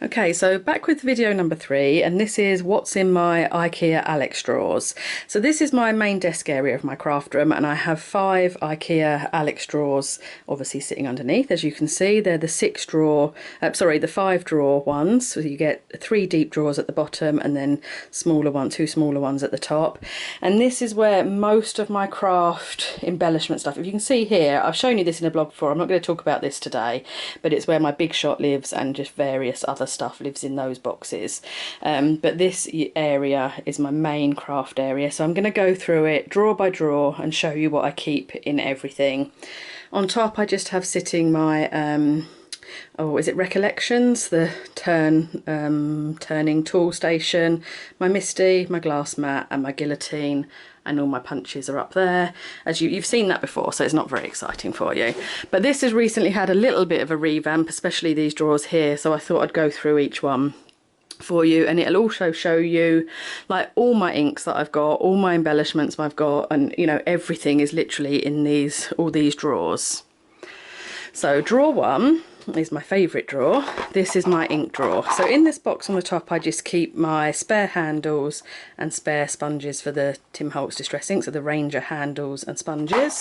Okay, so back with video number 3, and this is what's in my Ikea Alex drawers. So this is my main desk area of my craft room, and I have 5 Ikea Alex drawers obviously sitting underneath. As you can see, they're the 5 drawer ones, so you get 3 deep drawers at the bottom and then two smaller ones at the top. And this is where most of my craft embellishment stuff, if you can see here, I've shown you this in a blog before, I'm not going to talk about this today, but it's where my Big Shot lives and just various other stuff lives in those boxes. But this area is my main craft area, so I'm going to go through it drawer by drawer and show you what I keep in everything. On top I just have sitting my is it Recollections, the turning tool station, my Misty, my glass mat and my guillotine, and all my punches are up there. As you've seen that before, so it's not very exciting for you. But this has recently had a little bit of a revamp, especially these drawers here, so I thought I'd go through each one for you, and it'll also show you like all my inks that I've got, all my embellishments I've got, and you know, everything is literally in all these drawers. So drawer 1 is my favourite drawer. This is my ink drawer. So in this box on the top I just keep my spare handles and spare sponges for the Tim Holtz Distress Ink, so the Ranger handles and sponges.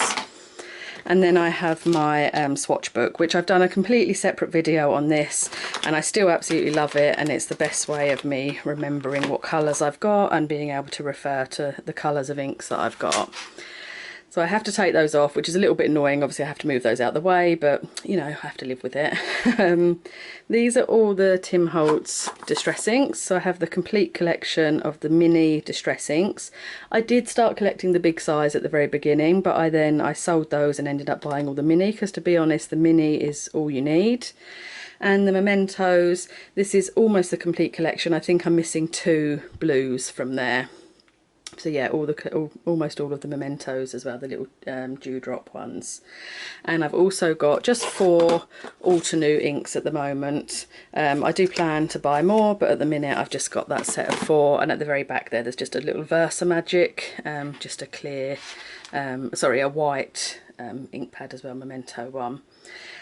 And then I have my Swatch Book, which I've done a completely separate video on this, and I still absolutely love it, and it's the best way of me remembering what colours I've got and being able to refer to the colours of inks that I've got. So I have to take those off, which is a little bit annoying. Obviously I have to move those out of the way, but you know, I have to live with it. These are all the Tim Holtz Distress Inks. So I have the complete collection of the mini Distress Inks. I did start collecting the big size at the very beginning, but I sold those and ended up buying all the mini, because to be honest, the mini is all you need. And the mementos, this is almost the complete collection. I think I'm missing 2 blues from there. So yeah, almost all of the mementos as well, the little dewdrop ones. And I've also got just 4 Altenew inks at the moment. I do plan to buy more, but at the minute I've just got that set of 4. And at the very back there's just a little Versa Magic, just a clear, a white ink pad as well, memento one.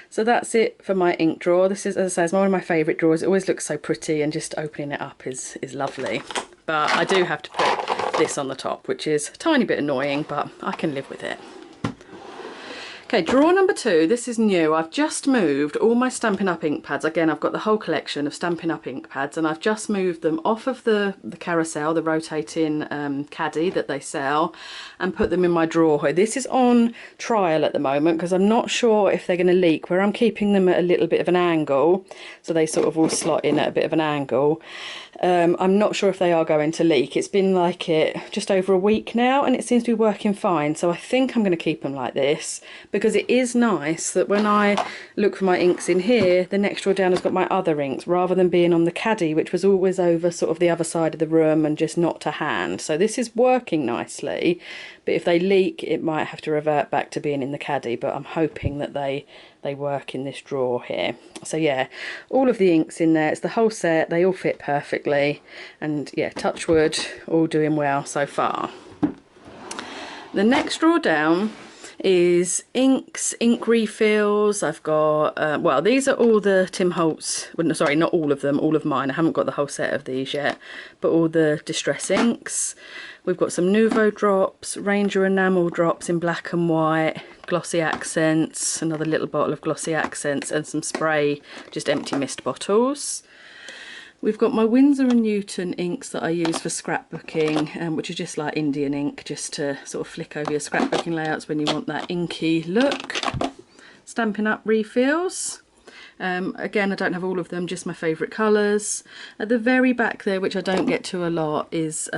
So that's it for my ink drawer. This is, as I say, it's one of my favourite drawers. It always looks so pretty, and just opening it up is lovely. But I do have to put this on the top, which is a tiny bit annoying, but I can live with it. Okay, drawer number 2, this is new. I've just moved all my Stampin' Up ink pads. Again, I've got the whole collection of Stampin' Up ink pads, and I've just moved them off of the carousel, the rotating caddy that they sell, and put them in my drawer here. This is on trial at the moment because I'm not sure if they're going to leak, where I'm keeping them at a little bit of an angle, so they sort of all slot in at a bit of an angle. I'm not sure if they are going to leak. It's been like it just over a week now, and it seems to be working fine, so I think I'm going to keep them like this, because it is nice that when I look for my inks in here, the next drawer down has got my other inks, rather than being on the caddy, which was always over sort of the other side of the room and just not to hand. So this is working nicely, but if they leak it might have to revert back to being in the caddy, but I'm hoping that they work in this drawer here. So yeah, all of the inks in there, it's the whole set, they all fit perfectly, and yeah, touch wood, all doing well so far. The next drawer down is inks, ink refills. I've got, well, these are all the Tim Holtz, well, no, sorry, not all of them, all of mine. I haven't got the whole set of these yet, but all the Distress Inks. We've got some Nouveau drops, Ranger enamel drops in black and white, glossy accents, another little bottle of glossy accents, and some spray, just empty mist bottles. We've got my Windsor and Newton inks that I use for scrapbooking, which is just like Indian ink, just to sort of flick over your scrapbooking layouts when you want that inky look. Stampin' Up Refills. Again, I don't have all of them, just my favourite colours. At the very back there, which I don't get to a lot, is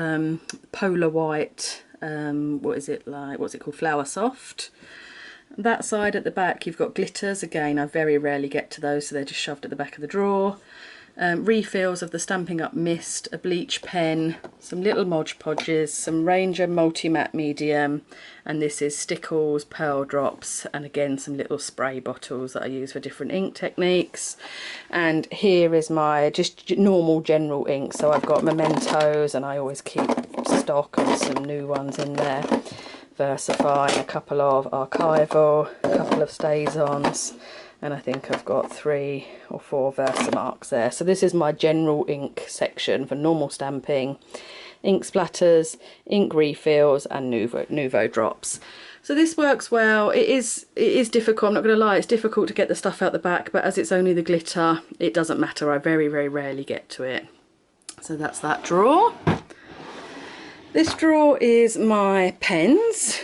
Polar White, what's it called, Flower Soft. That side at the back you've got glitters. Again, I very rarely get to those, so they're just shoved at the back of the drawer. Refills of the Stampin' Up Mist, a bleach pen, some little Mod Podges, some Ranger Multi-Matte Medium, and this is Stickles, Pearl Drops, and again some little spray bottles that I use for different ink techniques. And here is my just normal general ink, so I've got mementos, and I always keep stock and some new ones in there. Versify, a couple of archival, a couple of StazOns, and I think I've got 3 or 4 Versamarks there. So this is my general ink section for normal stamping, ink splatters, ink refills and Nouveau drops. So this works well. It is difficult, I'm not going to lie, it's difficult to get the stuff out the back, but as it's only the glitter, it doesn't matter. I very, very rarely get to it. So that's that drawer. This drawer is my pens.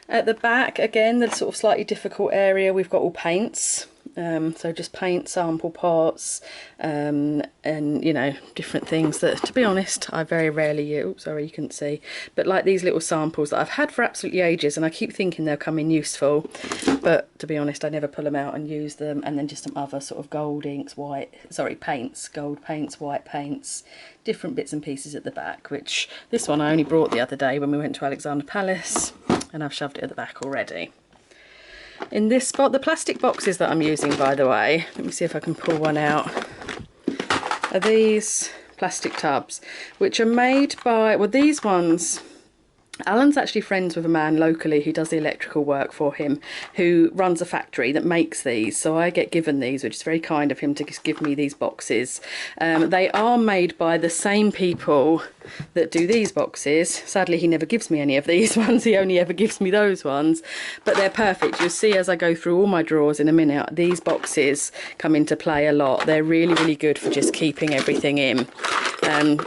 At the back, again, the sort of slightly difficult area, we've got all paints. So just paint sample pots, and you know, different things that, to be honest, I very rarely use. Oops, sorry, you couldn't see, but like these little samples that I've had for absolutely ages, and I keep thinking they'll come in useful, but to be honest, I never pull them out and use them. And then just some other sort of gold inks, paints, gold paints, white paints, different bits and pieces at the back, which this one I only brought the other day when we went to Alexander Palace, and I've shoved it at the back already. In this spot, the plastic boxes that I'm using, by the way, let me see if I can pull one out, are these plastic tubs, which are made by, well, these ones, Alan's actually friends with a man locally who does the electrical work for him, who runs a factory that makes these, so I get given these, which is very kind of him to give me these boxes. They are made by the same people that do these boxes. Sadly, he never gives me any of these ones, he only ever gives me those ones, but they're perfect. You'll see as I go through all my drawers in a minute, these boxes come into play a lot. They're really, really good for just keeping everything in.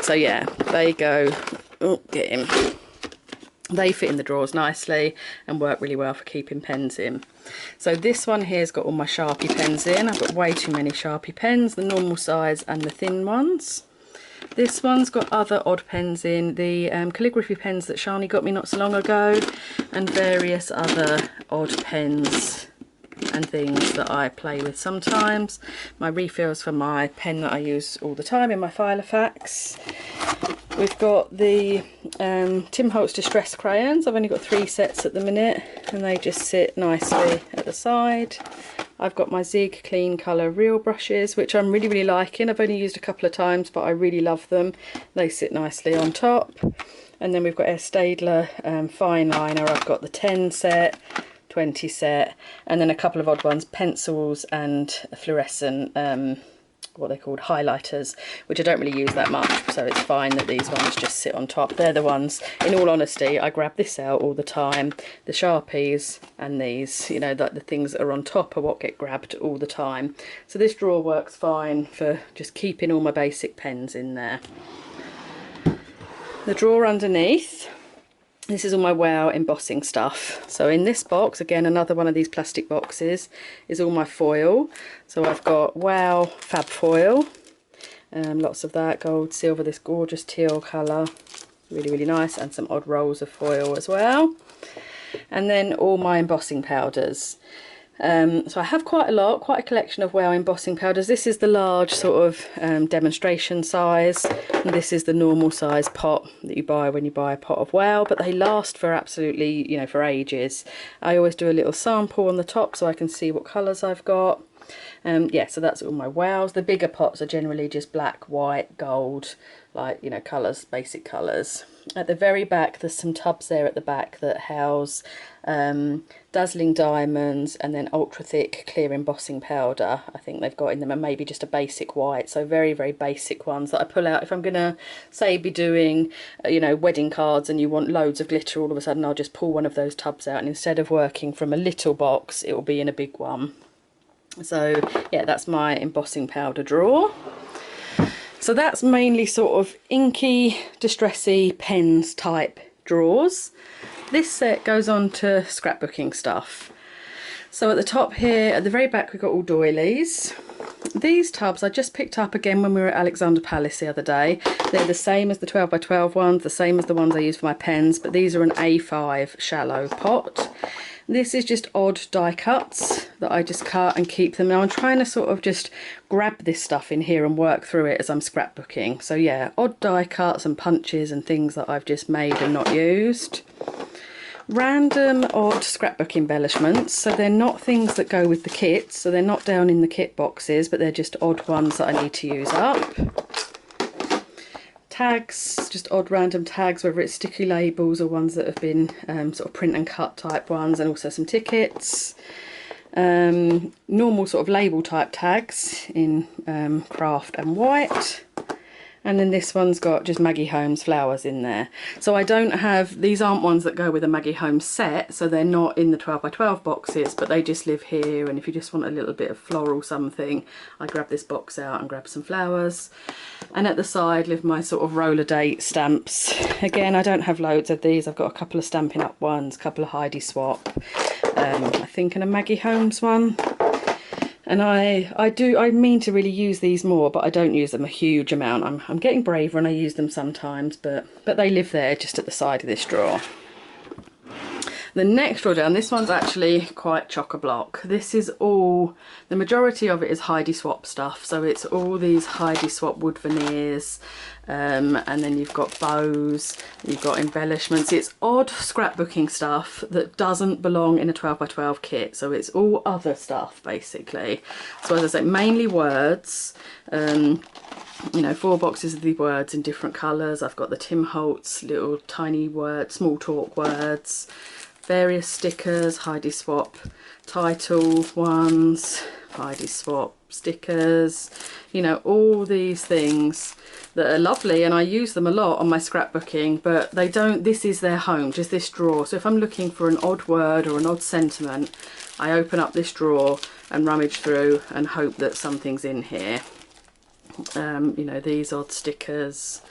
So yeah, they go, oh, get him. They fit in the drawers nicely and work really well for keeping pens in. So this one here's got all my Sharpie pens in. I've got way too many Sharpie pens, the normal size and the thin ones. This one's got other odd pens in, the calligraphy pens that Shani got me not so long ago, and various other odd pens and things that I play with sometimes. My refills for my pen that I use all the time in my Filofax. We've got the Tim Holtz Distress crayons. I've only got 3 sets at the minute, and they just sit nicely at the side. I've got my Zig Clean Colour Real brushes, which I'm really, really liking. I've only used a couple of times, but I really love them. They sit nicely on top. And then we've got our Staedtler Fine Liner. I've got the 10 set, 20 set, and then a couple of odd ones, pencils and fluorescent what they're called, highlighters, which I don't really use that much, so it's fine that these ones just sit on top. They're the ones, in all honesty, I grab this out all the time. The Sharpies and these, you know, the things that are on top are what get grabbed all the time. So this drawer works fine for just keeping all my basic pens in there. The drawer underneath, this is all my WOW embossing stuff. So in this box, again, another one of these plastic boxes, is all my foil. So I've got WOW Fab Foil, lots of that, gold, silver, this gorgeous teal colour, really, really nice, and some odd rolls of foil as well. And then all my embossing powders. So I have quite a collection of WOW embossing powders. This is the large sort of demonstration size, and this is the normal size pot that you buy when you buy a pot of WOW, but they last for absolutely, you know, for ages. I always do a little sample on the top so I can see what colours I've got. Yeah, so that's all my WOWs. The bigger pots are generally just black, white, gold, like, you know, colours, basic colours. At the very back, there's some tubs there at the back that house dazzling diamonds and then ultra thick clear embossing powder. I think they've got in them, and maybe just a basic white. So very, very basic ones that I pull out if I'm gonna, say, be doing you know, wedding cards and you want loads of glitter all of a sudden. I'll just pull one of those tubs out, and instead of working from a little box, it will be in a big one. So yeah, that's my embossing powder drawer. So that's mainly sort of inky, distressy, pens type drawers. This set goes on to scrapbooking stuff. So at the top here, at the very back, we've got all doilies. These tubs I just picked up again when we were at Alexander Palace the other day. They're the same as the 12 by 12 ones, the same as the ones I use for my pens, but these are an A5 shallow pot. This is just odd die cuts that I just cut and keep them. Now I'm trying to sort of just grab this stuff in here and work through it as I'm scrapbooking. So yeah, odd die cuts and punches and things that I've just made and not used. Random odd scrapbook embellishments, so they're not things that go with the kits, so they're not down in the kit boxes, but they're just odd ones that I need to use up. Tags, just odd random tags, whether it's sticky labels or ones that have been sort of print and cut type ones, and also some tickets. normal sort of label type tags in craft and white. And then this one's got just Maggie Holmes flowers in there. So I don't have, these aren't ones that go with a Maggie Holmes set, so they're not in the 12 by 12 boxes, but they just live here. And if you just want a little bit of floral something, I grab this box out and grab some flowers. And at the side live my sort of roller date stamps. Again, I don't have loads of these. I've got a couple of Stampin' Up ones, a couple of Heidi Swap, I think, and a Maggie Holmes one. And I mean to really use these more, but I don't use them a huge amount. I'm getting braver and I use them sometimes, but they live there just at the side of this drawer. The next drawer down, this one's actually quite chock-a-block. This is all, the majority of it is Heidi Swap stuff. So it's all these Heidi Swap wood veneers, and then you've got bows, you've got embellishments. It's odd scrapbooking stuff that doesn't belong in a 12 by 12 kit. So it's all other stuff basically. So as I say, mainly words. You know, 4 boxes of the words in different colours. I've got the Tim Holtz little tiny word, small talk words, various stickers, Heidi Swap title ones, Heidi Swap stickers, you know, all these things that are lovely, and I use them a lot on my scrapbooking, but they don't, this is their home, just this drawer. So if I'm looking for an odd word or an odd sentiment, I open up this drawer and rummage through and hope that something's in here. You know, these odd stickers,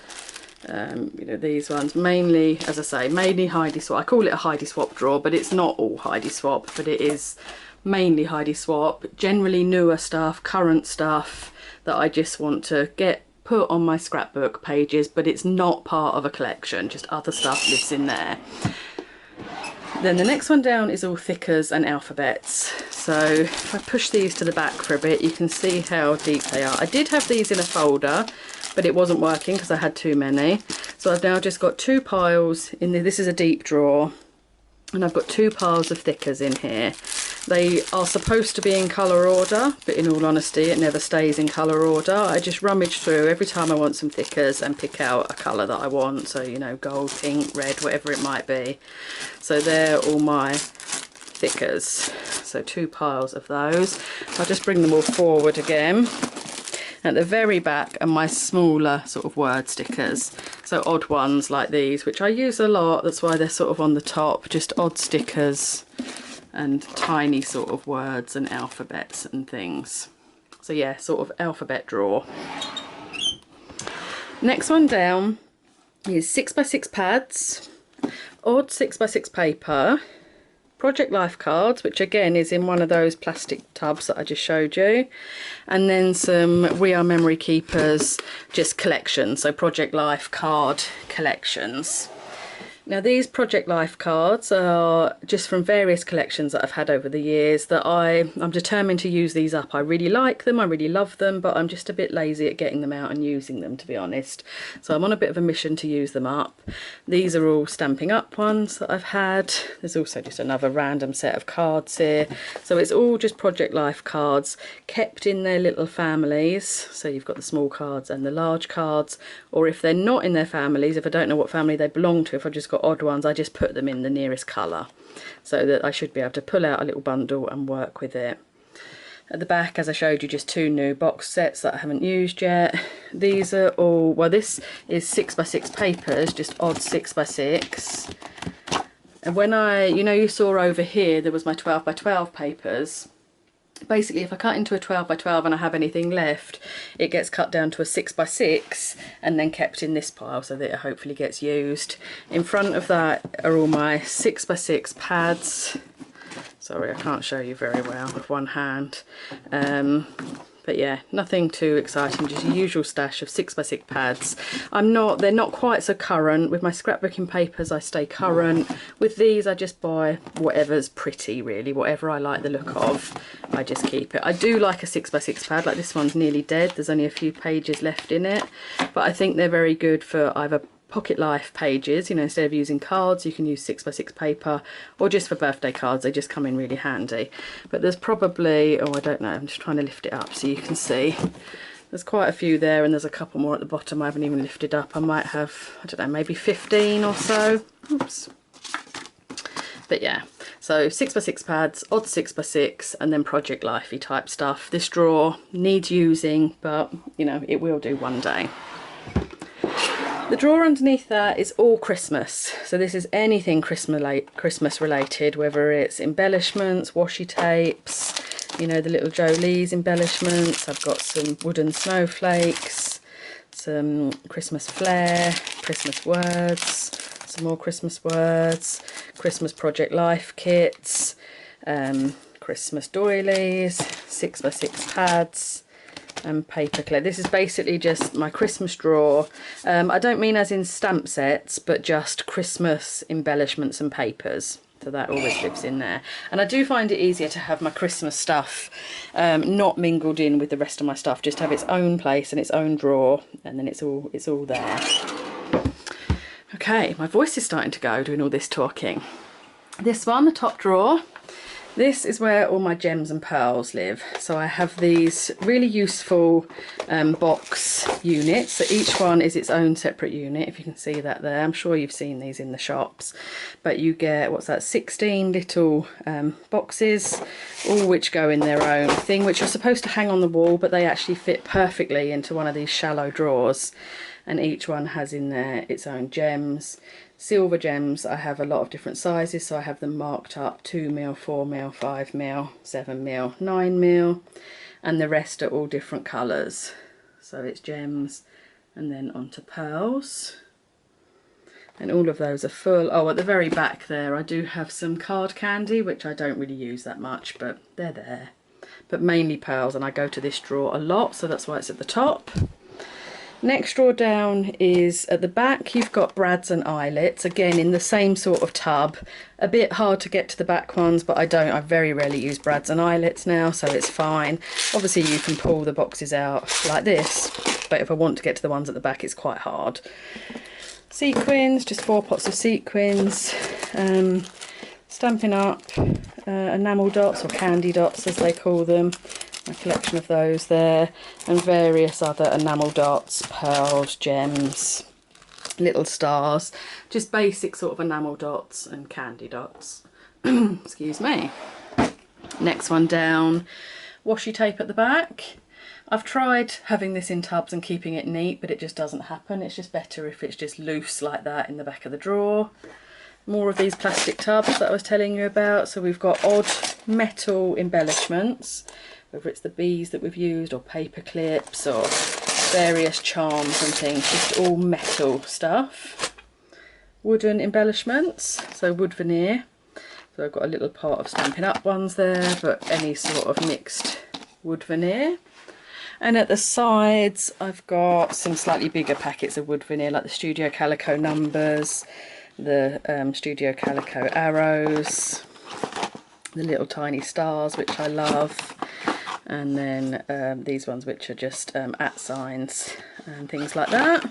you know, these ones, mainly, as I say, mainly Heidi Swap. I call it a Heidi Swap drawer, but it's not all Heidi Swap, but it is mainly Heidi Swap, generally newer stuff, current stuff that I just want to get put on my scrapbook pages, but it's not part of a collection, just other stuff lives in there. Then the next one down is all thickers and alphabets. So if I push these to the back for a bit, you can see how deep they are. I did have these in a folder, but it wasn't working because I had too many. So I've now just got 2 piles in there. This is a deep drawer, and I've got 2 piles of thickers in here. They are supposed to be in colour order, but in all honesty, it never stays in colour order. I just rummage through every time I want some thickers and pick out a colour that I want. So, you know, gold, pink, red, whatever it might be. So they're all my thickers. So 2 piles of those. I'll just bring them all forward again. At the very back are my smaller sort of word stickers. So odd ones like these, which I use a lot. That's why they're sort of on the top, just odd stickers and tiny sort of words and alphabets and things. So yeah, sort of alphabet drawer. Next one down is 6x6 pads, odd 6x6 paper, Project Life cards, which again is in one of those plastic tubs that I just showed you, and then some We Are Memory Keepers, just collections, so Project Life card collections. Now these Project Life cards are just from various collections that I've had over the years that I'm determined to use these up. I really like them, I really love them, but I'm just a bit lazy at getting them out and using them, to be honest. So I'm on a bit of a mission to use them up. These are all Stampin' Up ones that I've had. There's also just another random set of cards here. So it's all just Project Life cards kept in their little families. So you've got the small cards and the large cards, or if they're not in their families, if I don't know what family they belong to, if I've just got odd ones, I just put them in the nearest colour, so that I should be able to pull out a little bundle and work with it. At the back, as I showed you, just 2 new box sets that I haven't used yet. These are all, well, this is 6x6 papers, just odd 6x6. And when you saw over here there was my 12 by 12 papers. Basically, if I cut into a 12 by 12 and I have anything left, it gets cut down to a 6x6 and then kept in this pile so that it hopefully gets used. In front of that are all my 6x6 pads. Sorry, I can't show you very well with one hand. But yeah, nothing too exciting, just a usual stash of 6x6 pads. They're not quite so current. With my scrapbooking papers, I stay current. With these, I just buy whatever's pretty, really. Whatever I like the look of, I just keep it. I do like a 6x6 pad, like this one's nearly dead. There's only a few pages left in it. But I think they're very good for either Pocket Life pages, instead of using cards, you can use 6x6 paper, or just for birthday cards, they just come in really handy. But there's probably, I don't know, I'm just trying to lift it up so you can see. There's quite a few there, and there's a couple more at the bottom I haven't even lifted up. I might have, maybe 15 or so. Oops. But yeah, So 6x6 pads, odd 6x6, and then Project Lifey type stuff. This drawer needs using, but you know, it will do one day. The drawer underneath that is all Christmas. So this is anything Christmas related, whether it's embellishments, washi tapes, you know, the little Jolie's embellishments. I've got some wooden snowflakes, some Christmas flair, Christmas words, some more Christmas words, Christmas Project Life kits, Christmas doilies, 6x6 pads, and paper clip. This is basically just my Christmas drawer. I don't mean as in stamp sets, but just Christmas embellishments and papers. So that always lives in there. And I do find it easier to have my Christmas stuff not mingled in with the rest of my stuff, just have its own place and its own drawer, and then it's all there. Okay, my voice is starting to go doing all this talking. This one, the top drawer, this is where all my gems and pearls live. So I have these really useful box units. So each one is its own separate unit, if you can see that there. I'm sure you've seen these in the shops. But you get, what's that, 16 little boxes, all which go in their own thing, which are supposed to hang on the wall, but they actually fit perfectly into one of these shallow drawers. And each one has in there its own gems. Silver gems, I have a lot of different sizes, so I have them marked up 2mm, 4mm, 5mm, 7mm, 9mm, and the rest are all different colours. So it's gems and then onto pearls. And all of those are full. Oh, at the very back there I do have some card candy, which I don't really use that much, but they're there. But mainly pearls, and I go to this drawer a lot, so that's why it's at the top. Next drawer down is at the back, you've got brads and eyelets, again in the same sort of tub. A bit hard to get to the back ones, but I very rarely use brads and eyelets now, so it's fine. Obviously you can pull the boxes out like this, but if I want to get to the ones at the back, it's quite hard. Sequins, just 4 pots of sequins. Stampin Up enamel dots, or candy dots as they call them. A collection of those there, and various other enamel dots, pearls, gems, little stars, just basic sort of enamel dots and candy dots. Excuse me. Next one down, washi tape at the back. I've tried having this in tubs and keeping it neat, but it just doesn't happen. It's just better if it's just loose like that in the back of the drawer. More of these plastic tubs that I was telling you about. So we've got odd metal embellishments, whether it's the bees that we've used or paper clips or various charms and things, just all metal stuff. Wooden embellishments, so wood veneer. So I've got a little part of Stampin' Up ones there, but any sort of mixed wood veneer. And at the sides I've got some slightly bigger packets of wood veneer, like the Studio Calico numbers, the Studio Calico arrows, the little tiny stars, which I love. And then these ones, which are just @ signs and things like that.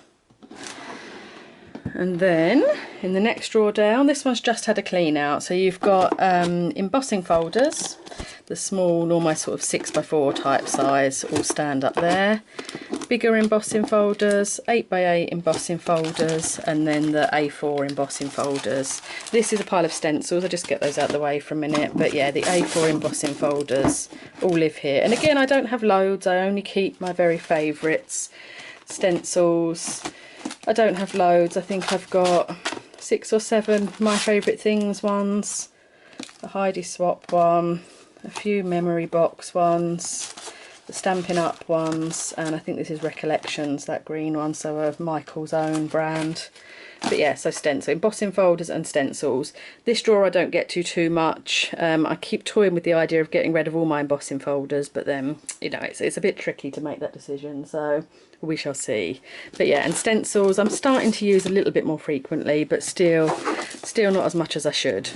And then in the next drawer down, this one's just had a clean out. So you've got embossing folders, the small, normal sort of 6x4 type size, all stand up there. Bigger embossing folders, 8x8 embossing folders, and then the A4 embossing folders. This is a pile of stencils, I'll just get those out of the way for a minute. But yeah, the A4 embossing folders all live here. And again, I don't have loads, I only keep my very favourites. Stencils, I don't have loads, I think I've got 6 or 7 my favourite things ones. The Heidi Swap one, a few memory box ones, the Stampin' Up ones, and I think this is Recollections, that green one, so of Michael's own brand. But yeah, so stencil, embossing folders and stencils. This drawer I don't get to too much. I keep toying with the idea of getting rid of all my embossing folders, but then, you know, it's a bit tricky to make that decision, so we shall see. But yeah, and stencils I'm starting to use a little bit more frequently, but still not as much as I should.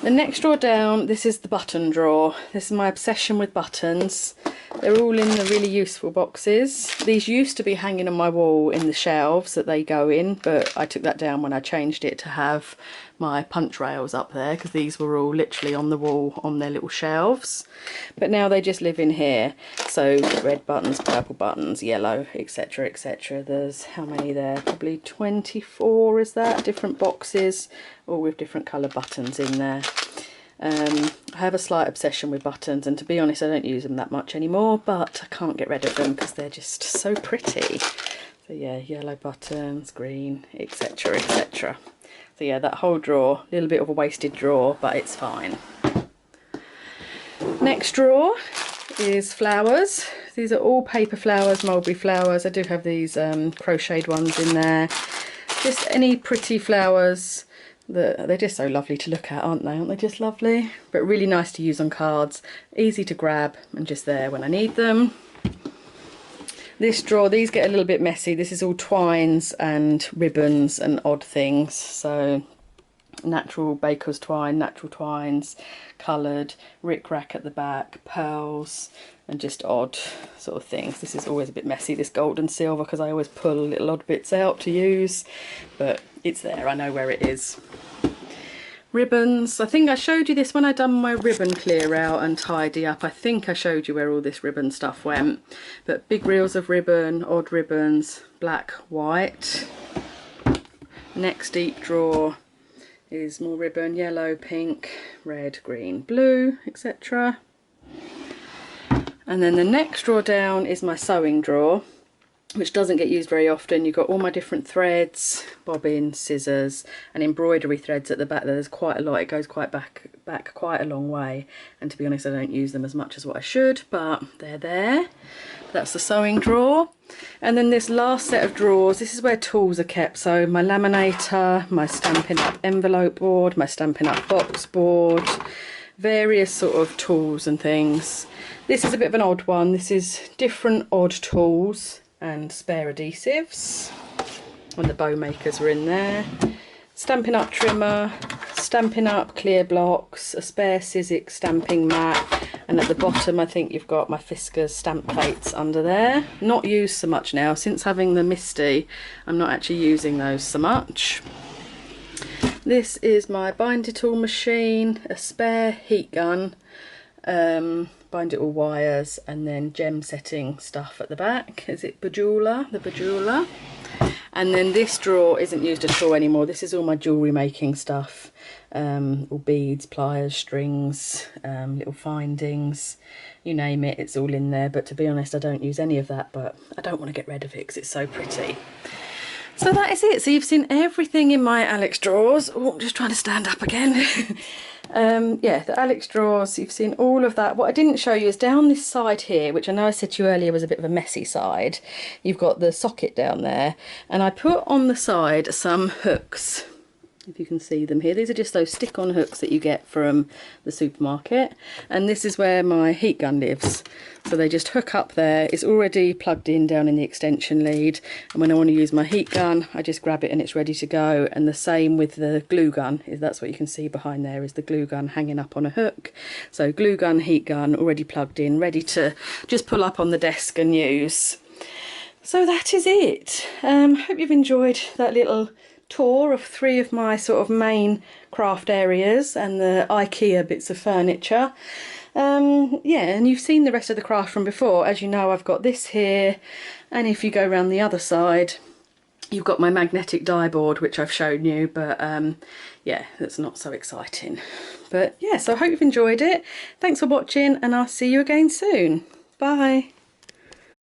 The next drawer down, this is the button drawer. This is my obsession with buttons. They're all in the really useful boxes. These used to be hanging on my wall in the shelves that they go in, but I took that down when I changed it to have my punch rails up there, because these were all literally on the wall on their little shelves. But now they just live in here. So red buttons, purple buttons, yellow, etc, etc. There's how many there? Probably 24, is that? Different boxes, all with different colour buttons in there. I have a slight obsession with buttons, and to be honest I don't use them that much anymore, but I can't get rid of them because they're just so pretty. So yeah, yellow buttons, green, etc, etc. So yeah, that whole drawer, a little bit of a wasted drawer, but it's fine. Next drawer is flowers. These are all paper flowers, mulberry flowers. I do have these crocheted ones in there. Just any pretty flowers. They're just so lovely to look at, aren't they? Aren't they just lovely? But really nice to use on cards, easy to grab and just there when I need them. This drawer, these get a little bit messy. This is all twines and ribbons and odd things. So natural baker's twine, natural twines, coloured, ric-rac at the back, pearls, and just odd sort of things. This is always a bit messy, this gold and silver, because I always pull little odd bits out to use, but it's there, I know where it is. Ribbons, I think I showed you this when I done my ribbon clear out and tidy up. I think I showed you where all this ribbon stuff went. But big reels of ribbon, odd ribbons, black, white. Next deep drawer is more ribbon, yellow, pink, red, green, blue, etc. And then the next drawer down is my sewing drawer, which doesn't get used very often. You've got all my different threads, bobbins, scissors, and embroidery threads at the back. There's quite a lot. It goes quite back quite a long way, and to be honest I don't use them as much as what I should, but they're there. That's the sewing drawer. And then this last set of drawers, this is where tools are kept. So my laminator, my Stampin' Up envelope board, my Stampin' Up box board, various sort of tools and things. This is a bit of an odd one. This is different odd tools and spare adhesives, and the bow makers are in there. Stampin' Up trimmer, Stampin' Up clear blocks, a spare Sizzix stamping mat, and at the bottom I think you've got my Fiskars stamp plates under there. Not used so much now. Since having the Misty, I'm not actually using those so much. This is my binder tool machine, a spare heat gun, binder all wires, and then gem setting stuff at the back. Is it Bejewelor? The Bejewelor. And then this drawer isn't used at all anymore. This is all my jewellery making stuff. All beads, pliers, strings, little findings, you name it, it's all in there. But to be honest, I don't use any of that, but I don't want to get rid of it because it's so pretty. So that is it. So you've seen everything in my Alex drawers. Oh, I'm just trying to stand up again. Yeah, the Alex drawers, you've seen all of that. What I didn't show you is down this side here, which I know I said to you earlier was a bit of a messy side. You've got the socket down there, and I put on the side some hooks, if you can see them here. These are just those stick-on hooks that you get from the supermarket, and this is where my heat gun lives. So they just hook up there. It's already plugged in down in the extension lead, and when I want to use my heat gun I just grab it and it's ready to go. And the same with the glue gun. That's what you can see behind there, is the glue gun hanging up on a hook. So glue gun, heat gun, already plugged in, ready to just pull up on the desk and use. So that is it. Hope you've enjoyed that little tour of 3 of my sort of main craft areas and the Ikea bits of furniture. Yeah, and you've seen the rest of the craft from before. As you know, I've got this here, and if you go around the other side you've got my magnetic die board, which I've shown you, but yeah, that's not so exciting. But yeah, so I hope you've enjoyed it. Thanks for watching, and I'll see you again soon. Bye.